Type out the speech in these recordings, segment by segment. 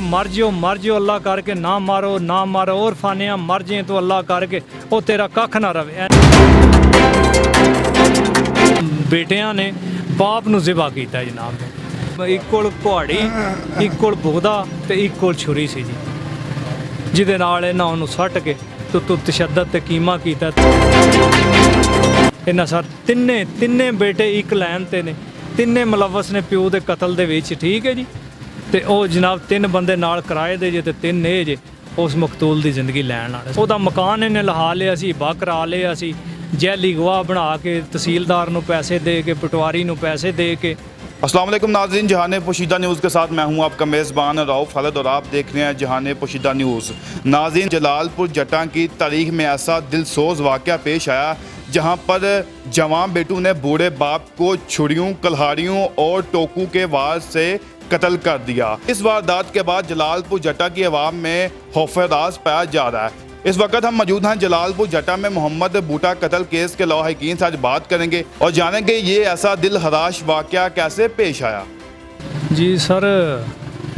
मर जाओ अल्लाह करके, ना मारो और फानिया मर जाए तो अल्लाह करके वो तेरा कख ना रवे। बेटियां ने बाप नूं ज़िबा कीता जनाब। एक कोल कुहाड़ी, एक कोल बुगदा ते एक कोल छुरी सी जी, जिहदे नाल इन्हां उहनूं सੱਟ के तो तशद्दद ते कीमा कीता। इन्हां सर तिन्ने बेटे एक लैन ते ने, तिन्ने मुलवस ने प्यो दे कतल दे विच, ठीक है जी। ते ओ जनाब 3 बंदे नाल किराए दे जे ते 3 ए जे उस मकतूल दी जिंदगी लैण वाले। ओहदा मकान इन्हें लहा लिया सी, बा करा लिया सी, जैली गवाह बना के तहसीलदार नूं पैसे दे के, पटवारी नूं पैसे दे के। अस्सलाम वालेकुम नाज़रीन, जहान पोशीदा न्यूज़ के साथ मैं हूं आपका मेज़बान रऊफ़ खालिद और आप देख रहे हैं जहान पोशीदा न्यूज़। नाज़रीन, जलालपुर जटा की तारीख में ऐसा दिलसोज़ वाक़या पेश आया जहां पर जवान बेटू ने बूढ़े बाप को छुरियों, कल्हाड़ियों और टोकू के वार से कत्ल कर दिया। इस वारदात के बाद जलालपुर जटा की आवाम में खौफ-ए-राज़ पाया जा रहा है। इस वक्त हम मौजूद हैं जलालपुर जटा में मोहम्मद बूटा कत्ल केस के लवाहिकीन से आज बात करेंगे और जानेंगे ये ऐसा दिल हराश वाक़या कैसे पेश आया। जी सर,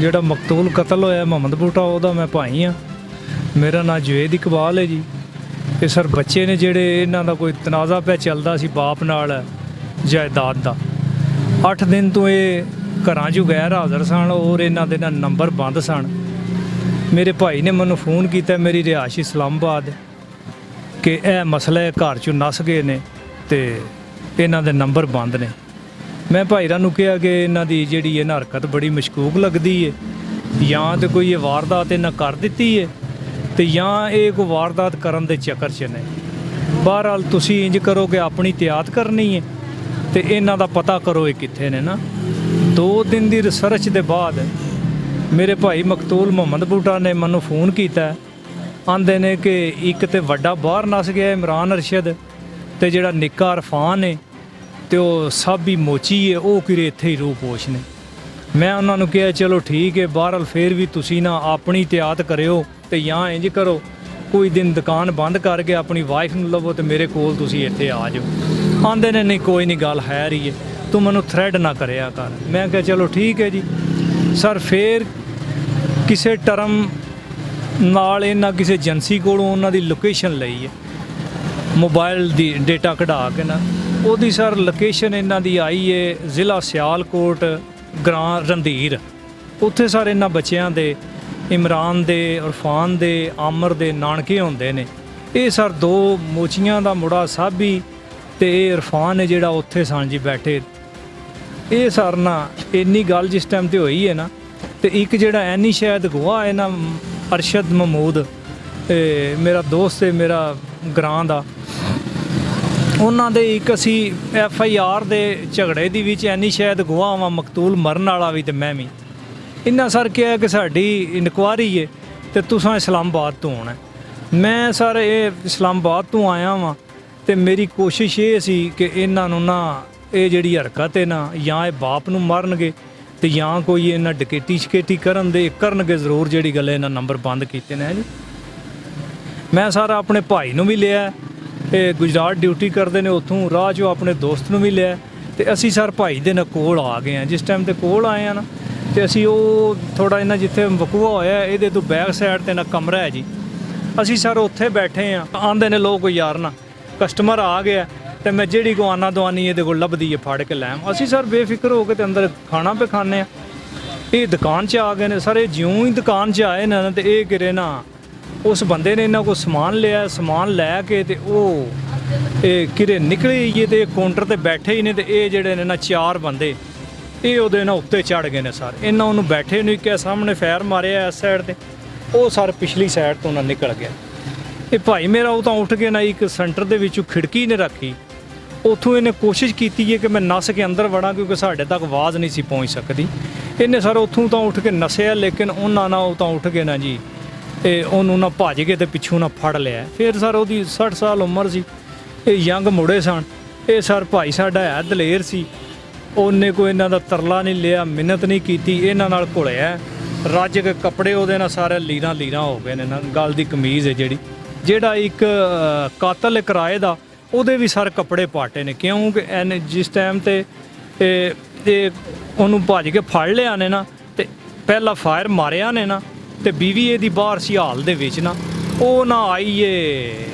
ਜਿਹੜਾ ਮਕਤੂਲ ਕਤਲ ਹੋਇਆ ਮੁਹੰਮਦ ਬੂਟਾ, ਉਹਦਾ ਮੈਂ ਭਾਈ ਹਾਂ। ਮੇਰਾ ਨਾਂ ਜਵੇਦ ਇਕਬਾਲ ਹੈ ਜੀ। ਇਹ ਸਰ ਬੱਚੇ ਨੇ ਜਿਹੜੇ, ਇਹਨਾਂ ਦਾ ਕੋਈ ਤਨਾਜ਼ਾ ਪਿਆ ਚੱਲਦਾ ਸੀ ਬਾਪ ਨਾਲ ਜਾਇਦਾਦ ਦਾ। 8 ਦਿਨ ਤੋਂ ਇਹ ਘਰਾਂ 'ਚੋਂ ਗੈਰ ਹਾਜ਼ਰ ਸਨ ਔਰ ਇਹਨਾਂ ਦੇ ਨਾਲ ਨੰਬਰ ਬੰਦ ਸਨ। ਮੇਰੇ ਭਾਈ ਨੇ ਮੈਨੂੰ ਫੋਨ ਕੀਤਾ, ਮੇਰੀ ਰਿਹਾਇਸ਼ ਇਸਲਾਮਾਬਾਦ, ਕਿ ਇਹ ਮਸਲਾ ਘਰ 'ਚੋਂ ਨੱਸ ਗਏ ਨੇ ਤੇ ਇਹਨਾਂ ਦੇ ਨੰਬਰ ਬੰਦ ਨੇ। ਮੈਂ ਭਾਈਰਾਂ ਨੂੰ ਕਿਹਾ ਕਿ ਇਹਨਾਂ ਦੀ ਜਿਹੜੀ ਇਹ ਹਰਕਤ ਬੜੀ ਮਸ਼ਕੂਕ ਲੱਗਦੀ ਹੈ, ਜਾਂ ਤਾਂ ਕੋਈ ਇਹ ਵਾਰਦਾਤ ਇਹਨਾਂ ਕਰ ਦਿੱਤੀ ਹੈ ਤੇ ਜਾਂ ਇਹ ਕੋਈ ਵਾਰਦਾਤ ਕਰਨ ਦੇ ਚੱਕਰ 'ਚ ਨੇ। ਬਹਰਹਾਲ ਤੁਸੀਂ ਇੰਜ ਕਰੋ ਕਿ ਆਪਣੀ ਤਿਆਤ ਕਰਨੀ ਹੈ ਤੇ ਇਹਨਾਂ ਦਾ ਪਤਾ ਕਰੋ ਇਹ ਕਿੱਥੇ ਨੇ ਨਾ। 2 ਦਿਨ ਦੀ ਰਿਸਰਚ ਦੇ ਬਾਅਦ ਮੇਰੇ ਭਾਈ ਮਕਤੂਲ ਮੁਹੰਮਦ ਬੂਟਾ ਨੇ ਮੈਨੂੰ ਫੋਨ ਕੀਤਾ। ਆਂਦੇ ਨੇ ਕਿ ਇੱਕ ਤੇ ਵੱਡਾ ਬਾਹਰ ਨੱਸ ਗਿਆ ਇਮਰਾਨ ਅਰਸ਼ਦ, ਤੇ ਜਿਹੜਾ ਨਿੱਕਾ ਅਰਫਾਨ ਹੈ ਤੇ ਉਹ ਸਾਬੀ ਮੋਚੀ ਹੈ, ਉਹ ਕਿਰੇ ਇੱਥੇ ਹੀ ਰੂਹ ਪੋਸ਼ ਨੇ। ਮੈਂ ਉਹਨਾਂ ਨੂੰ ਕਿਹਾ ਚਲੋ ਠੀਕ ਹੈ, ਬਹਰਹਾਲ ਫਿਰ ਵੀ ਤੁਸੀਂ ਨਾ ਆਪਣੀ ਤਿਆਤ ਕਰਿਓ ਤੇ ਜਾਂ ਇੰਜ ਕਰੋ ਕੋਈ ਦਿਨ ਦੁਕਾਨ ਬੰਦ ਕਰਕੇ ਆਪਣੀ ਵਾਈਫ ਨੂੰ ਲਵੋ ਤੇ ਮੇਰੇ ਕੋਲ ਤੁਸੀਂ ਇੱਥੇ ਆ ਜਾਓ। ਆਂਦੇ ਨੇ ਨਹੀਂ ਕੋਈ ਨਹੀਂ, ਗੱਲ ਹੈ ਰਹੀ ਹੈ, ਤੂੰ ਮੈਨੂੰ ਥ੍ਰੈਡ ਨਾ ਕਰਿਆ ਕਰ। ਮੈਂ ਕਿਹਾ ਚਲੋ ਠੀਕ ਹੈ ਜੀ। ਸਰ ਫਿਰ ਕਿਸੇ ਟਰਮ ਨਾਲ ਇਹਨਾਂ ਕਿਸੇ ਏਜੰਸੀ ਕੋਲੋਂ ਉਹਨਾਂ ਦੀ ਲੋਕੇਸ਼ਨ ਲਈ ਹੈ, ਮੋਬਾਈਲ ਦੀ ਡੇਟਾ ਕਢਾ ਕੇ ਨਾ ਉਹਦੀ ਸਰ ਲੋਕੇਸ਼ਨ ਇਹਨਾਂ ਦੀ ਆਈ ਹੈ ਜ਼ਿਲ੍ਹਾ ਸਿਆਲਕੋਟ, ਗ੍ਰਾਂ ਰੰਧੀਰ। ਉੱਥੇ ਸਰ ਇਹਨਾਂ ਬੱਚਿਆਂ ਦੇ, ਇਮਰਾਨ ਦੇ, ਇਰਫਾਨ ਦੇ, ਆਮਰ ਦੇ ਨਾਨਕੇ ਹੁੰਦੇ ਨੇ। ਇਹ ਸਰ 2 ਮੋਚੀਆਂ ਦਾ ਮੁੰਡਾ ਸਾਬੀ ਤੇ ਇਹ ਇਰਫਾਨ ਹੈ ਜਿਹੜਾ ਉੱਥੇ ਸਨ ਜੀ ਬੈਠੇ। ਇਹ ਸਰ ਨਾ ਇੰਨੀ ਗੱਲ ਜਿਸ ਟਾਈਮ ਤੇ ਹੋਈ ਹੈ ਨਾ, ਤੇ ਇੱਕ ਜਿਹੜਾ ਐਨੀ ਸ਼ਾਇਦ ਗਵਾਹ ਹੈ ਨਾ ਅਰਸ਼ਦ ਮਹਿਮੂਦ, ਮੇਰਾ ਦੋਸਤ ਹੈ ਮੇਰਾ ਗਰਾਂ ਦਾ, ਉਹਨਾਂ ਦੇ ਇੱਕ ਅਸੀਂ FIR ਦੇ ਝਗੜੇ ਦੀ ਵਿੱਚ ਐਨੀ ਸ਼ਾਇਦ ਗਵਾਹ ਵਾਂ, ਮਕਤੂਲ ਮਰਨ ਵਾਲਾ ਵੀ ਤੇ ਮੈਂ ਵੀ। ਇਹਨਾਂ ਸਰ ਕਿਹਾ ਕਿ ਸਾਡੀ ਇਨਕੁਆਰੀ ਹੈ ਤੇ ਤੁਸੀਂ ਇਸਲਾਮਾਬਾਦ ਤੋਂ ਆਉਣਾ। ਮੈਂ ਸਰ ਇਹ ਇਸਲਾਮਾਬਾਦ ਤੋਂ ਆਇਆ ਵਾਂ ਤੇ ਮੇਰੀ ਕੋਸ਼ਿਸ਼ ਇਹ ਸੀ ਕਿ ਇਹਨਾਂ ਨੂੰ ਨਾ ਇਹ ਜਿਹੜੀ ਹਰਕਤ ਹੈ ਨਾ, ਜਾਂ ਇਹ ਬਾਪ ਨੂੰ ਮਾਰਨਗੇ ਤੇ ਜਾਂ ਕੋਈ ਇਹਨਾਂ ਡਕੈਤੀ ਸ਼ਕੈਤੀ ਕਰਨਗੇ ਜ਼ਰੂਰ, ਜਿਹੜੀ ਗੱਲ ਇਹਨਾਂ ਨੰਬਰ ਬੰਦ ਕੀਤੇ ਨੇ ਜੀ। ਮੈਂ ਸਾਰਾ ਆਪਣੇ ਭਾਈ ਨੂੰ ਵੀ ਲਿਆ, ਇਹ ਗੁਜਰਾਤ ਡਿਊਟੀ ਕਰਦੇ ਨੇ, ਉੱਥੋਂ ਰਾਹ 'ਚੋਂ ਆਪਣੇ ਦੋਸਤ ਨੂੰ ਵੀ ਲਿਆ ਤੇ ਅਸੀਂ ਸਰ ਭਾਈ ਦੇ ਨਾਲ ਕੋਲ ਆ ਗਏ ਹਾਂ। ਜਿਸ ਟਾਈਮ ਤੇ ਕੋਲ ਆਏ ਆ ਨਾ ਤੇ ਅਸੀਂ ਉਹ ਥੋੜ੍ਹਾ ਇਹਨਾਂ ਜਿੱਥੇ ਵਕੂਆ ਹੋਇਆ ਇਹਦੇ ਤੋਂ ਬੈਕ ਸਾਈਡ 'ਤੇ ਨਾ ਕਮਰਾ ਹੈ ਜੀ, ਅਸੀਂ ਸਰ ਉੱਥੇ ਬੈਠੇ ਹਾਂ। ਆਂਦੇ ਨੇ ਲੋਕ ਯਾਰ ਨਾ ਕਸਟਮਰ ਆ ਗਿਆ ਤੇ ਮੈਂ ਜਿਹੜੀ ਕੋ ਆਨਾ ਦਵਾਨੀ ਇਹਦੇ ਕੋਲ ਲੱਭਦੀ ਹੈ ਫੜ ਕੇ ਲੈ। ਅਸੀਂ ਸਰ ਬੇਫਿਕਰ ਹੋ ਕੇ ਤੇ ਅੰਦਰ ਖਾਣਾ ਪੇ ਖਾਂਦੇ ਹਾਂ। ਇਹ ਦੁਕਾਨ 'ਚ ਆ ਗਏ ਨੇ ਸਰ। ਇਹ ਜਿਉਂ ਹੀ ਦੁਕਾਨ 'ਚ ਆਏ ਨਾ ਤੇ ਇਹ ਕਿਰੇ ਨਾ ਉਸ ਬੰਦੇ ਨੇ ਇਹਨਾਂ ਕੋਲ ਸਮਾਨ ਲਿਆ, ਸਮਾਨ ਲੈ ਕੇ ਤੇ ਉਹ ਇਹ ਕਿਰੇ ਨਿਕਲੇ ਹੀ ਤੇ ਕਾਊਂਟਰ ਤੇ ਬੈਠੇ ਹੀ ਨੇ ਤੇ ਇਹ ਜਿਹੜੇ ਨੇ ਨਾ 4 ਬੰਦੇ ਇਹ ਉਹਦੇ ਨਾਲ ਉੱਤੇ ਚੜ ਗਏ ਨੇ ਸਰ। ਇਹਨਾਂ ਉਹਨੂੰ ਬੈਠੇ ਨੂੰ ਇੱਕ ਸਾਹਮਣੇ ਫਾਇਰ ਮਾਰਿਆ ਇਸ ਸਾਈਡ ਤੇ, ਉਹ ਸਰ ਪਿਛਲੀ ਸਾਈਡ ਤੋਂ ਨਾ ਨਿਕਲ ਗਿਆ। ਇਹ ਭਾਈ ਮੇਰਾ ਉਹ ਤਾਂ ਉੱਠ ਕੇ ਨਾ ਇੱਕ ਸੈਂਟਰ ਦੇ ਵਿੱਚੋਂ ਖਿੜਕੀ ਨੇ ਰੱਖੀ, ਉੱਥੋਂ ਇਹਨੇ ਕੋਸ਼ਿਸ਼ ਕੀਤੀ ਹੈ ਕਿ ਮੈਂ ਨੱਸ ਕੇ ਅੰਦਰ ਵੜਾਂ ਕਿਉਂਕਿ ਸਾਡੇ ਤੱਕ ਆਵਾਜ਼ ਨਹੀਂ ਸੀ ਪਹੁੰਚ ਸਕਦੀ। ਇਹਨੇ ਸਰ ਉੱਥੋਂ ਤਾਂ ਉੱਠ ਕੇ ਨੱਸਿਆ, ਲੇਕਿਨ ਉਹਨਾਂ ਨਾਲ ਉਹ ਤਾਂ ਉੱਠ ਕੇ ਨਾ ਜੀ ਇਹ ਉਹਨੂੰ ਨਾ ਭੱਜ ਕੇ ਤੇ ਪਿੱਛੋਂ ਨਾ ਫੜ ਲਿਆ। ਫਿਰ ਸਰ ਉਹਦੀ 60 ਸਾਲ ਉਮਰ ਸੀ, ਇਹ ਯੰਗ ਮੁੰਡੇ ਸਨ। ਇਹ ਸਰ ਭਾਈ ਸਾਡਾ ਹੈ ਦਲੇਰ ਸੀ, ਉਹਨੇ ਕੋਈ ਇਹਨਾਂ ਦਾ ਤਰਲਾ ਨਹੀਂ ਲਿਆ, ਮਿਹਨਤ ਨਹੀਂ ਕੀਤੀ, ਇਹਨਾਂ ਨਾਲ ਘੁਲਿਆ ਰੱਜ ਕੇ ਕੱਪੜੇ ਉਹਦੇ ਨਾਲ ਸਾਰੇ ਲੀਰਾਂ ਹੋ ਗਏ ਨੇ ਨਾ। ਗਲ ਦੀ ਕਮੀਜ਼ ਹੈ ਜਿਹੜਾ ਇੱਕ ਕਾਤਲ ਕਿਰਾਏ ਦਾ, ਉਹਦੇ ਵੀ ਸਰ ਕੱਪੜੇ ਪਾਟੇ ਨੇ, ਕਿਉਂਕਿ ਜਿਸ ਟਾਈਮ ਤੇ ਇਹ ਉਹਨੂੰ ਭੱਜ ਕੇ ਫੜ ਲਿਆ ਨੇ ਨਾ ਤੇ ਪਹਿਲਾ ਫਾਇਰ ਮਾਰਿਆ ਨੇ ਨਾ ਤੇ ਬੀਵੀ ਇਹਦੀ ਬਾਹਰ ਸੀ ਹਾਲ ਦੇ ਵਿੱਚ ਨਾ, ਉਹ ਨਾ ਆਈਏ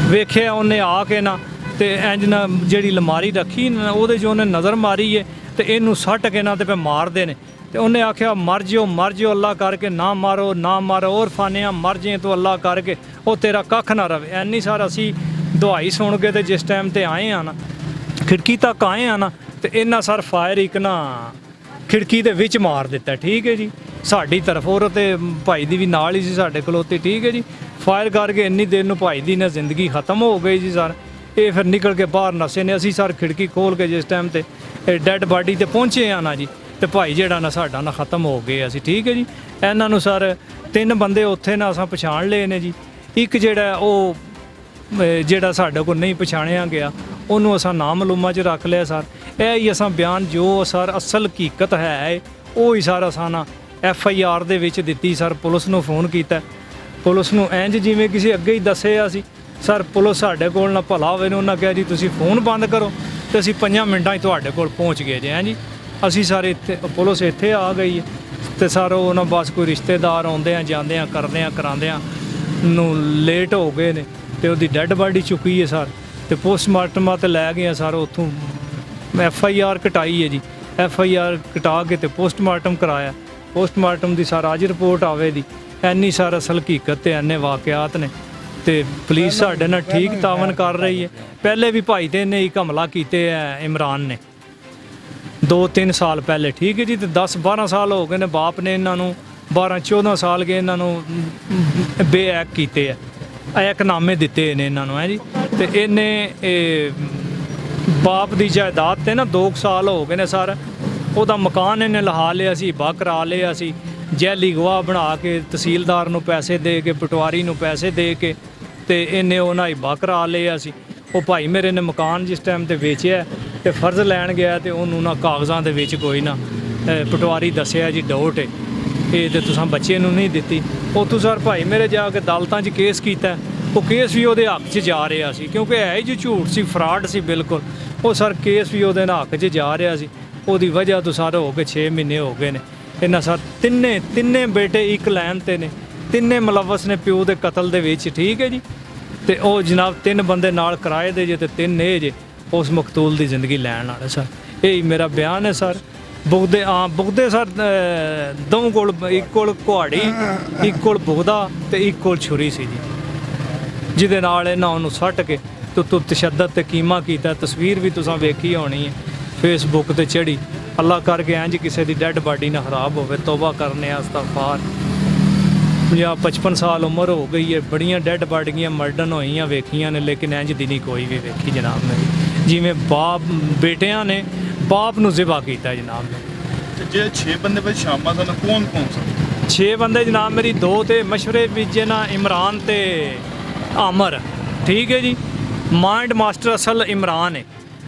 ਵੇਖਿਆ ਉਹਨੇ ਆ ਕੇ ਨਾ ਤੇ ਇੰਜ ਨਾ ਜਿਹੜੀ ਅਲਮਾਰੀ ਰੱਖੀ ਨਾ ਉਹਦੇ 'ਚ ਉਹਨੇ ਨਜ਼ਰ ਮਾਰੀ ਏ ਤੇ ਇਹਨੂੰ ਸੱਟ ਕੇ ਨਾ ਤੇ ਪੇ ਮਾਰਦੇ ਨੇ ਤੇ ਉਹਨੇ ਆਖਿਆ ਮਰ ਜਿਓ ਅੱਲਾ ਕਰਕੇ, ਨਾ ਮਾਰੋ ਔਰ ਫਾਨਿਆ ਮਰ ਜੇ ਤੂੰ ਅੱਲਾ ਕਰਕੇ, ਉਹ ਤੇਰਾ ਕੱਖ ਨਾ ਰਵੇ। ਐਨੀ ਸਾਰ ਅਸੀਂ ਦਵਾਈ ਸੁਣ ਕੇ ਤੇ ਜਿਸ ਟਾਈਮ ਤੇ ਆਏ ਆ ਨਾ ਖਿੜਕੀ ਤੱਕ ਆਏ ਆ ਨਾ ਤੇ ਇਹਨਾਂ ਸਰ ਫਾਇਰ ਇੱਕ ਨਾ ਖਿੜਕੀ ਦੇ ਵਿੱਚ ਮਾਰ ਦਿੱਤਾ, ਠੀਕ ਹੈ ਜੀ, ਸਾਡੀ ਤਰਫ। ਔਰ ਤੇ ਭਾਈ ਦੀ ਵੀ ਨਾਲ ਹੀ ਸੀ ਸਾਡੇ ਖਲੋਤੀ, ਠੀਕ ਹੈ ਜੀ। ਫਾਇਰ ਕਰਕੇ ਇੰਨੀ ਦੇਰ ਨੂੰ ਭਾਈ ਦੀ ਨਾ ਜ਼ਿੰਦਗੀ ਖਤਮ ਹੋ ਗਈ ਜੀ ਸਰ। ਇਹ ਫਿਰ ਨਿਕਲ ਕੇ ਬਾਹਰ ਨਸੇ ਨੇ। ਅਸੀਂ ਸਰ ਖਿੜਕੀ ਖੋਲ ਕੇ ਜਿਸ ਟਾਈਮ ਤੇ ਇਹ ਡੈੱਡ ਬਾਡੀ ਤੇ ਪਹੁੰਚੇ ਆ ਨਾ ਜੀ ਤੇ ਭਾਈ ਜਿਹੜਾ ਨਾ ਸਾਡਾ ਨਾ ਖਤਮ ਹੋ ਗਏ ਅਸੀਂ, ਠੀਕ ਹੈ ਜੀ। ਇਹਨਾਂ ਨੂੰ ਸਰ 3 ਬੰਦੇ ਉੱਥੇ ਨਾ ਅਸਾਂ ਪਛਾਣ ਲਏ ਨੇ ਜੀ। ਇੱਕ ਜਿਹੜਾ ਉਹ ਜਿਹੜਾ ਸਾਡੇ ਕੋਲ ਨਹੀਂ ਪਛਾਣਿਆ ਗਿਆ ਉਹਨੂੰ ਅਸਾਂ ਨਾਮਲੂਮਾ 'ਚ ਰੱਖ ਲਿਆ ਸਰ। ਇਹ ਹੀ ਅਸਾਂ ਬਿਆਨ ਜੋ ਸਰ ਅਸਲ ਹਕੀਕਤ ਹੈ ਉਹ ਹੀ ਸਰ ਅਸਾਂ ਨਾ FIR ਦੇ ਵਿੱਚ ਦਿੱਤੀ ਸਰ। ਪੁਲਿਸ ਨੂੰ ਫੋਨ ਕੀਤਾ, ਪੁਲਿਸ ਨੂੰ ਇੰਜ ਜਿਵੇਂ ਕਿਸੇ ਅੱਗੇ ਹੀ ਦੱਸਿਆ ਸੀ ਸਰ। ਪੁਲਿਸ ਸਾਡੇ ਕੋਲ ਨਾ ਭਲਾ ਹੋਵੇ ਨੇ, ਉਹਨਾਂ ਕਿਹਾ ਜੀ ਤੁਸੀਂ ਫੋਨ ਬੰਦ ਕਰੋ ਤੇ ਅਸੀਂ 5 ਮਿੰਟਾਂ 'ਚ ਤੁਹਾਡੇ ਕੋਲ ਪਹੁੰਚ ਗਏ ਜੀ। ਜੀ ਅਸੀਂ ਸਰ ਇੱਥੇ ਪੁਲਿਸ ਇੱਥੇ ਆ ਗਈ ਹੈ ਤੇ ਸਰ ਉਹ ਨਾ ਬਸ ਕੋਈ ਰਿਸ਼ਤੇਦਾਰ ਆਉਂਦੇ ਆ ਜਾਂਦੇ ਆ ਕਰਦੇ ਆ ਕਰਾਉਂਦਿਆਂ ਨੂੰ ਲੇਟ ਹੋ ਗਏ ਨੇ ਤੇ ਉਹਦੀ ਡੈੱਡ ਬਾਡੀ ਚੁੱਕੀ ਹੈ ਸਰ ਤੇ ਪੋਸਟਮਾਰਟਮ ਤੇ ਲੈ ਗਏ ਆ ਸਰ। ਉੱਥੋਂ FIR ਕਟਾਈ ਹੈ ਜੀ, FIR ਕਟਾ ਕੇ ਤੇ ਪੋਸਟਮਾਰਟਮ ਕਰਾਇਆ। ਪੋਸਟਮਾਰਟਮ ਦੀ ਸਰ ਅੱਜ ਰਿਪੋਰਟ ਆਵੇ ਦੀ। ਐਨੀ ਸਰ ਅਸਲ ਹਕੀਕਤ ਤੇ ਐਨੇ ਵਾਕਿਆਤ ਨੇ ਤੇ ਪੁਲਿਸ ਸਾਡੇ ਨਾਲ ਠੀਕ ਤਾਵਨ ਕਰ ਰਹੀ ਹੈ। ਪਹਿਲੇ ਵੀ ਭਾਈ ਤੇ ਨੇ ਇੱਕ ਹਮਲਾ ਕੀਤੇ ਹੈ ਇਮਰਾਨ ਨੇ 2-3 ਸਾਲ ਪਹਿਲੇ, ਠੀਕ ਹੈ ਜੀ। ਤੇ 10-12 ਸਾਲ ਹੋ ਗਏ ਨੇ ਬਾਪ ਨੇ ਇਹਨਾਂ ਨੂੰ, 12-14 ਸਾਲ ਗਏ ਇਹਨਾਂ ਨੂੰ ਬੇਅਕ ਕੀਤੇ ਆ, ਐਕਨਾਮੇ ਦਿੱਤੇ ਨੇ ਇਹਨਾਂ ਨੂੰ ਹੈ ਜੀ। ਤੇ ਇਹਨੇ ਬਾਪ ਦੀ ਜਾਇਦਾਦ ਤੇ ਨਾ 2 ਸਾਲ ਹੋ ਗਏ ਨੇ ਸਰ। ਉਹਦਾ ਮਕਾਨ ਇਹਨੇ ਲਹਾ ਲਿਆ ਸੀ, ਹਿੱਬਾ ਕਰਾ ਲਿਆ ਸੀ, ਜੈਲੀ ਗਵਾਹ ਬਣਾ ਕੇ ਤਹਿਸੀਲਦਾਰ ਨੂੰ ਪੈਸੇ ਦੇ ਕੇ, ਪਟਵਾਰੀ ਨੂੰ ਪੈਸੇ ਦੇ ਕੇ ਤੇ ਇਹਨੇ ਉਹਨਾਂ ਹਿੱਬਾ ਕਰਾ ਲਿਆ ਸੀ। ਉਹ ਭਾਈ ਮੇਰੇ ਨੇ ਮਕਾਨ ਜਿਸ ਟਾਈਮ ਤੇ ਵੇਚਿਆ ਤੇ ਫਰਜ਼ ਲੈਣ ਗਿਆ ਤੇ ਉਹਨੂੰ ਨਾ ਕਾਗਜ਼ਾਂ ਦੇ ਵਿੱਚ ਕੋਈ ਨਾ ਪਟਵਾਰੀ ਦੱਸਿਆ ਜੀ ਡੋਟ ਇਹ ਤੇ ਤੁਸੀਂ ਬੱਚੇ ਨੂੰ ਨਹੀਂ ਦਿੱਤੀ। ਉੱਥੋਂ ਸਰ ਭਾਈ ਮੇਰੇ ਜਾ ਕੇ ਅਦਾਲਤਾਂ 'ਚ ਕੇਸ ਕੀਤਾ। ਉਹ ਕੇਸ ਵੀ ਉਹਦੇ ਹੱਕ 'ਚ ਜਾ ਰਿਹਾ ਸੀ ਕਿਉਂਕਿ ਹੈ ਹੀ ਜੋ ਝੂਠ ਸੀ, ਫਰਾਡ ਸੀ ਬਿਲਕੁਲ। ਉਹ ਸਰ ਕੇਸ ਵੀ ਉਹਦੇ ਨਾਲ ਹੱਕ 'ਚ ਜਾ ਰਿਹਾ ਸੀ। ਉਹਦੀ ਵਜ੍ਹਾ ਤੋਂ ਸਰ ਹੋ ਕੇ 6 ਮਹੀਨੇ ਹੋ ਗਏ ਨੇ। ਇਹਨਾਂ ਸਰ ਤਿੰਨੇ ਬੇਟੇ ਇੱਕ ਲਾਈਨ ਤੇ ਨੇ, ਤਿੰਨੇ ਮੁਲਵਸ ਨੇ ਪਿਓ ਦੇ ਕਤਲ ਦੇ ਵਿੱਚ, ਠੀਕ ਹੈ ਜੀ। ਤੇ ਉਹ ਜਨਾਬ 3 ਬੰਦੇ ਨਾਲ ਕਿਰਾਏ ਦੇ ਜੇ ਤੇ 3 ਇਹ ਜੇ ਉਸ ਮਕਤੂਲ ਦੀ ਜ਼ਿੰਦਗੀ ਲੈਣ ਵਾਲੇ ਸਰ। ਇਹ ਹੀ ਮੇਰਾ ਬਿਆਨ ਹੈ ਸਰ। ਬੁਗਦੇ ਸਰ ਦੋ ਕੋਲ, ਇੱਕ ਕੋਲ ਕੁਹਾੜੀ, ਇੱਕ ਕੋਲ ਬੁਗਦਾ ਤੇ ਇੱਕ ਕੋਲ ਛੁਰੀ ਸੀ ਜੀ, ਜਿਹਦੇ ਨਾਲ ਇਹਨਾਂ ਉਹਨੂੰ ਸੱਟ ਕੇ ਤੂੰ ਤਸ਼ੱਦਦ ਤੇ ਕੀਮਾ ਕੀਤਾ। ਤਸਵੀਰ ਵੀ ਤੁਸੀਂ ਵੇਖੀ ਹੋਣੀ ਹੈ ਫੇਸਬੁੱਕ ਤੇ ਚੜੀ। ਅੱਲਾ ਕਰਕੇ ਇੰਜ ਕਿਸੇ ਦੀ ਡੈੱਡ ਬਾਡੀ ਨਾ ਖਰਾਬ ਹੋਵੇ। ਤੋਬਾ ਕਰਨੇ ਅਸਤਗਫਾਰ। 55 ਸਾਲ ਉਮਰ ਹੋ ਗਈ ਹੈ, ਬੜੀਆਂ ਡੈੱਡ ਬਾਡੀਆਂ ਮਰਡਨ ਹੋਈਆਂ ਵੇਖੀਆਂ ਨੇ, ਲੇਕਿਨ ਇੰਜ ਦੀ ਨਹੀਂ ਕੋਈ ਵੀ ਵੇਖੀ ਜਨਾਬ ਮੇਰੀ। ਜਿਵੇਂ ਬਾਪ ਬੇਟਿਆਂ ਨੇ ਬਾਪ ਨੂੰ ਜ਼ਿਬਾ ਕੀਤਾ ਜਨਾਬ ਨੇ। ਜੇ 6 ਬੰਦੇ ਵਿੱਚ ਸ਼ਾਮਲ ਸਨ, ਕੌਣ ਸਨ? 6 ਬੰਦੇ ਜਨਾਬ ਮੇਰੀ। 2 ਤੇ ਮਸ਼ਵਰੇ ਵਿੱਚ ਨਾ ਇਮਰਾਨ ਤੇ ਆਮਰ, ਠੀਕ ਹੈ ਜੀ। ਮਾਈਂਡ ਮਾਸਟਰ ਅਸਲ ਇਮਰਾਨ ਹੈ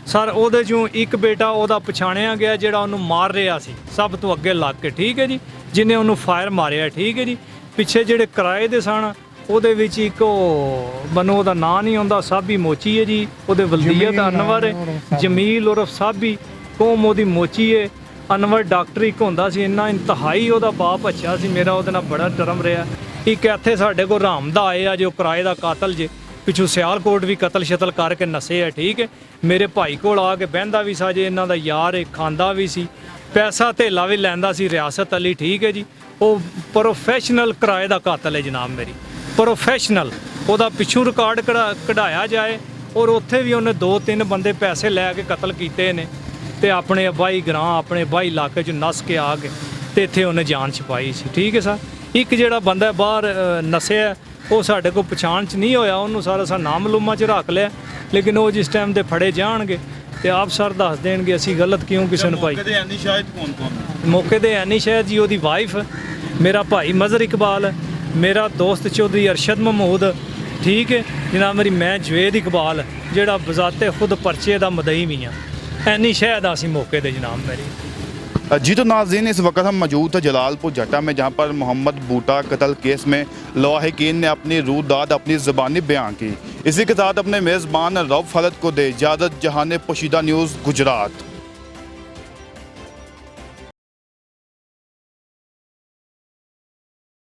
ਸਰ। ਉਹਦੇ 'ਚੋਂ ਇੱਕ ਬੇਟਾ ਉਹਦਾ ਪਛਾਣਿਆ ਗਿਆ ਜਿਹੜਾ ਉਹਨੂੰ ਮਾਰ ਰਿਹਾ ਸੀ ਸਭ ਤੋਂ ਅੱਗੇ ਲੱਗ ਕੇ, ਠੀਕ ਹੈ ਜੀ, ਜਿਹਨੇ ਉਹਨੂੰ ਫਾਇਰ ਮਾਰਿਆ, ਠੀਕ ਹੈ ਜੀ। ਪਿੱਛੇ ਜਿਹੜੇ ਕਿਰਾਏ ਦੇ ਸਨ ਉਹਦੇ ਵਿੱਚ ਇੱਕ ਉਹ ਮੈਨੂੰ ਉਹਦਾ ਨਾਂ ਨਹੀਂ ਆਉਂਦਾ, ਸਾਬੀ ਮੋਚੀ ਹੈ ਜੀ। ਉਹਦੇ ਵਲਦੀਅਤ ਅਨਵਰ ਹੈ, ਜਮੀਲ ਉਰਫ ਸਾਬੀ, ਕੌਮ ਉਹਦੀ ਮੋਚੀ ਹੈ। ਅਨਵਰ ਡਾਕਟਰ ਇੱਕ ਹੁੰਦਾ ਸੀ, ਇੰਨਾ ਇੰਤਹਾਈ ਉਹਦਾ ਬਾਪ ਅੱਛਾ ਸੀ ਮੇਰਾ, ਉਹਦੇ ਨਾਲ ਬੜਾ ਟਰਮ ਰਿਹਾ। ਇੱਕ ਇੱਥੇ ਸਾਡੇ ਕੋਲ ਰਾਮਦਾ ਆਏ ਆ ਜੋ ਕਿਰਾਏ ਦਾ ਕਾਤਲ ਜੇ, ਪਿੱਛੋਂ ਸਿਆਲਕੋਟ ਵੀ ਕਤਲ ਸ਼ਤਲ ਕਰਕੇ ਨਸੇ ਹੈ, ਠੀਕ ਹੈ। ਮੇਰੇ ਭਾਈ ਕੋਲ ਆ ਕੇ ਬਹਿੰਦਾ ਵੀ ਸਾ ਜੇ, ਇਹਨਾਂ ਦਾ ਯਾਰ ਹੈ, ਖਾਂਦਾ ਵੀ ਸੀ, ਪੈਸਾ ਧੇਲਾ ਵੀ ਲੈਂਦਾ ਸੀ, ਰਿਆਸਤ ਅਲੀ, ਠੀਕ ਹੈ ਜੀ। ਉਹ ਪ੍ਰੋਫੈਸ਼ਨਲ ਕਿਰਾਏ ਦਾ ਕਾਤਲ ਹੈ ਜਨਾਬ ਮੇਰੀ, ਪ੍ਰੋਫੈਸ਼ਨਲ। ਉਹਦਾ ਪਿੱਛੋਂ ਰਿਕਾਰਡ ਕਢਾਇਆ ਜਾਏ ਔਰ ਉੱਥੇ ਵੀ ਉਹਨੇ 2-3 ਬੰਦੇ ਪੈਸੇ ਲੈ ਕੇ ਕਤਲ ਕੀਤੇ ਨੇ ਤੇ ਆਪਣੇ ਬਾਈ ਗਰਾਂ, ਆਪਣੇ ਬਾਈ ਇਲਾਕੇ 'ਚ ਨਸ ਕੇ ਆ ਕੇ ਤੇ ਇੱਥੇ ਉਹਨੇ ਜਾਨ ਛਪਾਈ ਸੀ, ਠੀਕ ਹੈ ਸਰ। ਇੱਕ ਜਿਹੜਾ ਬੰਦਾ ਬਾਹਰ ਨਸਿਆ ਉਹ ਸਾਡੇ ਕੋਲ ਪਛਾਣ 'ਚ ਨਹੀਂ ਹੋਇਆ, ਉਹਨੂੰ ਸਾਰਾ ਸਾ ਨਾਮਲੂਮਾ 'ਚ ਰੱਖ ਲਿਆ, ਲੇਕਿਨ ਉਹ ਜਿਸ ਟਾਈਮ ਦੇ ਫੜੇ ਜਾਣਗੇ ਤੇ ਆਪ ਸਰ ਦੱਸ ਦੇਣਗੇ ਅਸੀਂ ਗਲਤ ਕਿਉਂ ਕਿਸੇ ਨੂੰ ਪਾਈ। ਮੌਕੇ ਤੇ ਐਨੀ ਸ਼ਾਇਦ ਜੀ ਉਹਦੀ ਵਾਈਫ, ਮੇਰਾ ਭਾਈ ਮਜ਼ਹਰ ਇਕਬਾਲ, ਮੇਰਾ ਦੋਸਤ ਚੌਧਰੀ ਅਰਸ਼ਦ ਮਹਿਮੂਦ, ਠੀਕ ਹੈ ਜਨਾਬ ਮੇਰੀ। ਮੈਂ ਜਵੇਦ ਇਕਬਾਲ ਜਿਹੜਾ ਬਜ਼ਾਤੇ ਖੁਦ ਪਰਚੇ ਦਾ ਮਦਈ ਵੀ ਹਾਂ। ਐਨੀ शहद आसी मौके दे जनाब मेरी। जी तो नाज़रीन, इस वक्त हम मौजूद थे जलालपुर जटा में, जहाँ पर मोहम्मद बूटा कत्ल केस में लवाहिकीन ने अपनी रूदाद अपनी ज़बानी बयान की। इसी के साथ अपने मेज़बान रऊफ़ खालिद को दे इजाज़त। जहान पोशीदा न्यूज़ गुजरात।